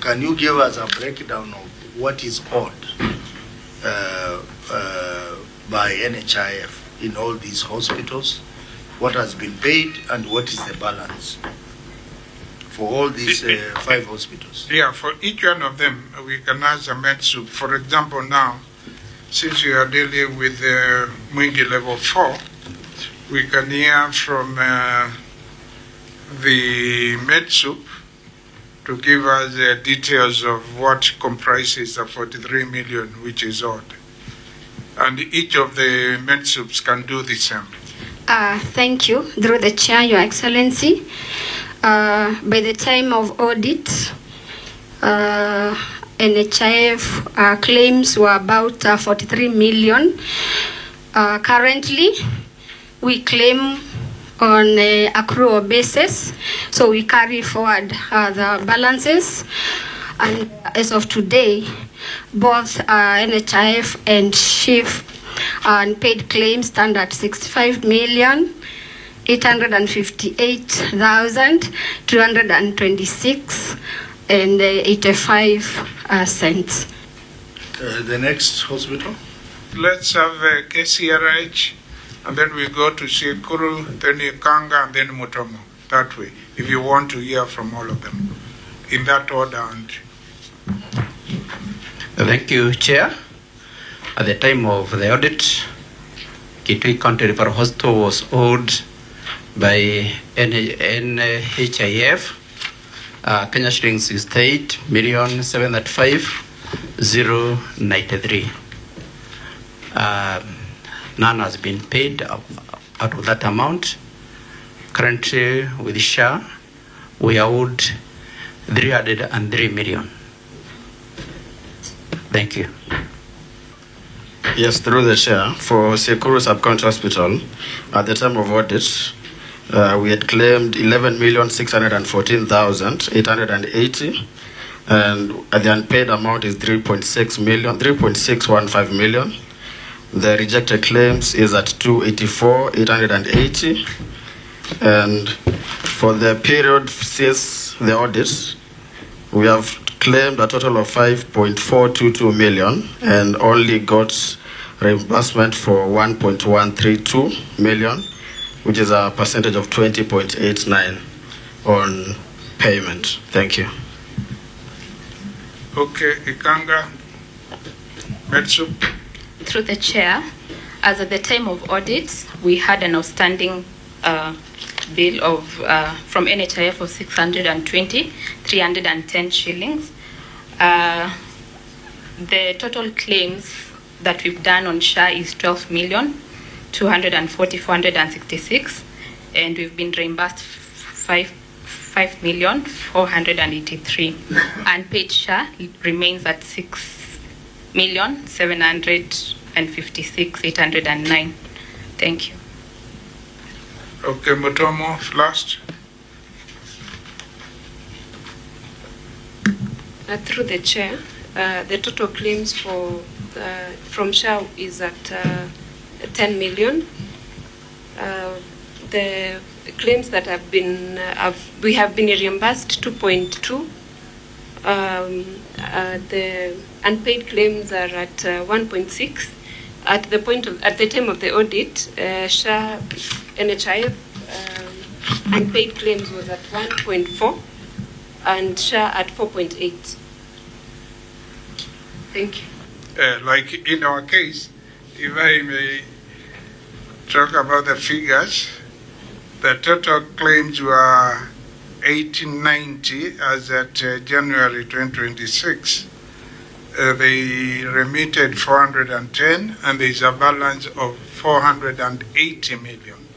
can you give us a breakdown of what is owed by NHIF in all these hospitals? What has been paid and what is the balance for all these 5 hospitals? Yeah, for each one of them, we can ask the MedSoup. For example, now, since we are dealing with Mwingi level 4, we can hear from the MedSoup to give us details of what comprises the 43 million which is owed. And each of the MedSoups can do the same. Thank you. Through the chair, Your Excellency. By the time of audit, NHIF claims were about 43 million. Currently, we claim on an accrual basis, so we carry forward the balances. And as of today, both NHIF and SHIF unpaid claims stand at 65,858,226 and 85 cents. The next hospital? Let's have KCRH, and then we go to Shikuru, then Ikanga, and then Mutomo. That way, if you want to hear from all of them, in that order. And thank you, Chair. At the time of the audit, Kitui County Referral Hospital was owed by NHIF Kenya shillings 68,735,093. None has been paid out of that amount. Currently, with SHA, we are owed 303 million. Thank you. Yes, through the chair, for Sekuru Sub-County Hospital, at the time of audit, we had claimed 11,614,880, and the unpaid amount is 3.615 million. The rejected claims is at 284,880, and for the period since the audit, we have claimed a total of 5.422 million and only got reimbursement for 1.132 million, which is a percentage of 20.89 on payment. Thank you. Okay, Ikanga, MedSoup. Through the chair, as at the time of audit, we had an outstanding bill of from NHIF of 310 shillings. The total claims that we've done on SHA is 12,240,466, and we've been reimbursed 5,483,000. Unpaid SHA remains at 6,756,809. Thank you. Okay, Mutomo, last. Through the chair, the total claims from SHA is at 10 million. The claims that have been we have been reimbursed 2.2. The unpaid claims are at 1.6. At the time of the audit, SHA NHIF unpaid claims was at 1.4 and SHA at 4.8. Thank you. Like in our case, if I may talk about the figures, the total claims were 1890 as at January 2026. They remitted 410, and there is a balance of 480 million,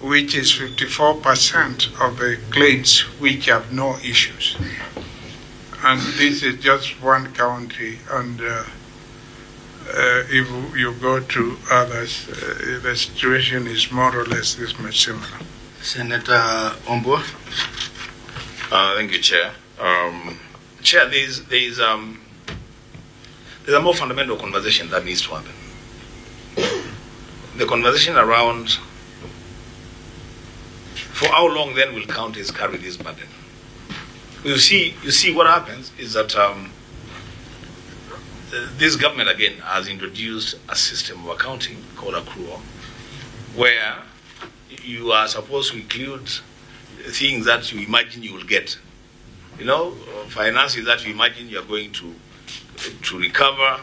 which is 54% of the claims which have no issues. And this is just one county, and if you go to others, the situation is more or less this much similar. Senator Ombo. Thank you, Chair. Chair, there's a more fundamental conversation that needs to happen. The conversation around for how long then will counties carry this burden? You see what happens is that this government again has introduced a system of accounting called accrual, where you are supposed to include things that you imagine you will get. You know, finances that you imagine you are going to recover.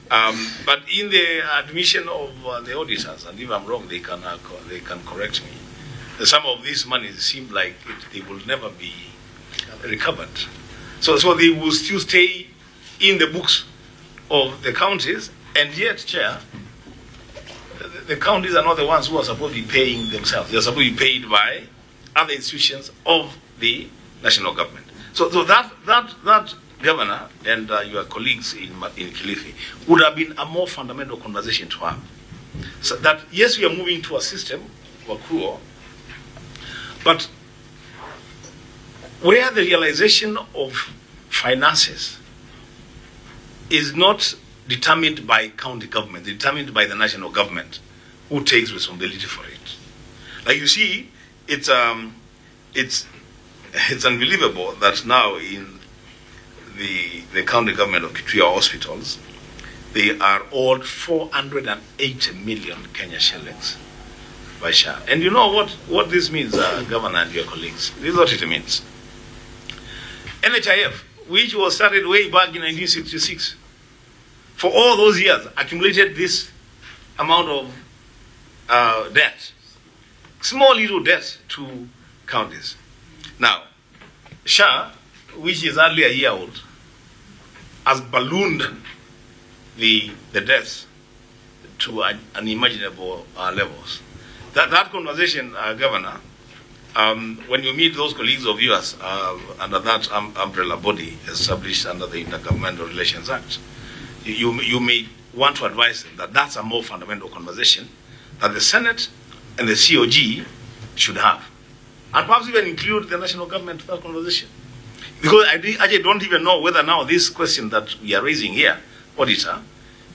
But in the admission of the auditors, and if I'm wrong, they can correct me. Some of these monies seem like they will never be recovered. So they will still stay in the books of the counties, and yet, Chair, the counties are not the ones who are supposed to be paying themselves. They are supposed to be paid by other institutions of the national government. So that governor and your colleagues in Kilifi would have been a more fundamental conversation to have. So that, yes, we are moving to a system of accrual, but where the realization of finances is not determined by county government, determined by the national government, who takes responsibility for it. Like you see, it's unbelievable that now in the county government of Kitui hospitals, they are owed 480 million Kenya shillings by SHA. And you know what this means, Governor and your colleagues? This is what it means. NHIF, which was started way back in 1966, for all those years, accumulated this amount of debt, small little debt to counties. Now, SHA, which is hardly a year old, has ballooned the debts to unimaginable levels. That conversation, Governor, when you meet those colleagues of yours under that umbrella body established under the Intergovernmental Relations Act, you may want to advise them that that's a more fundamental conversation that the Senate and the COG should have. And perhaps even include the national government in that conversation. Because I actually don't even know whether now this question that we are raising here, Auditor,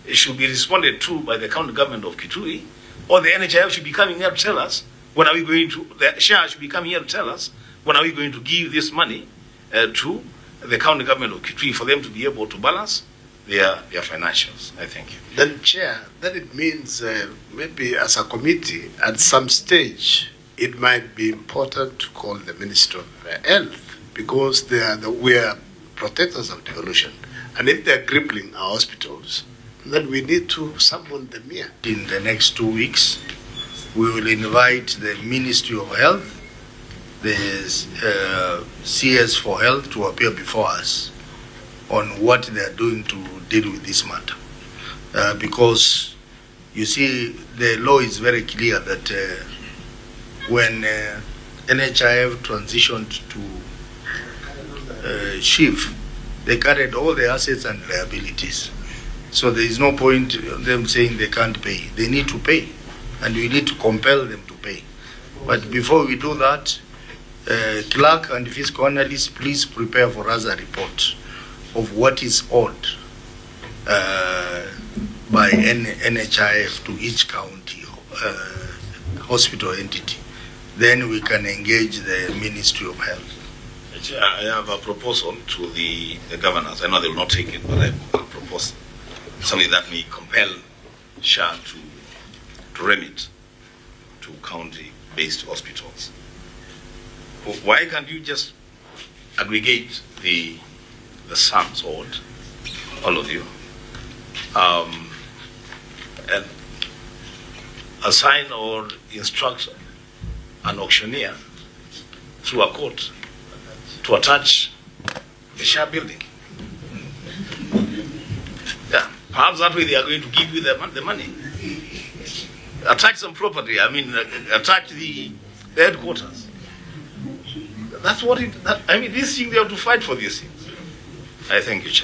it should be responded to by the county government of Kitui, or the NHIF should be coming here to tell us when are we going to, the SHA should be coming here to tell us when are we going to give this money to the county government of Kitui for them to be able to balance their financials. I thank you. Then, Chair, then it means maybe as a committee, at some stage, it might be important to call the Minister of Health, because we are protectors of devolution. And if they're crippling our hospitals, then we need to summon them here. In the next 2 weeks, we will invite the Ministry of Health, the CS for Health, to appear before us on what they are doing to deal with this matter. Because, you see, the law is very clear that when NHIF transitioned to SHIF, they carried all the assets and liabilities. So there is no point in them saying they can't pay. They need to pay, and we need to compel them to pay. But before we do that, clerk and fiscal analyst, please prepare for us a report of what is owed by NHIF to each county hospital entity. Then we can engage the Ministry of Health. I have a proposal to the governors. I know they will not take it, but I will propose something that may compel SHA to remit to county-based hospitals. Why can't you just aggregate the sums owed, all of you, and assign or instruct an auctioneer through a court to attach the SHA building? Yeah, perhaps that way they are going to give you the money. Attach some property, attach the headquarters. That's what these things, they have to fight for these things. I thank you, Chair.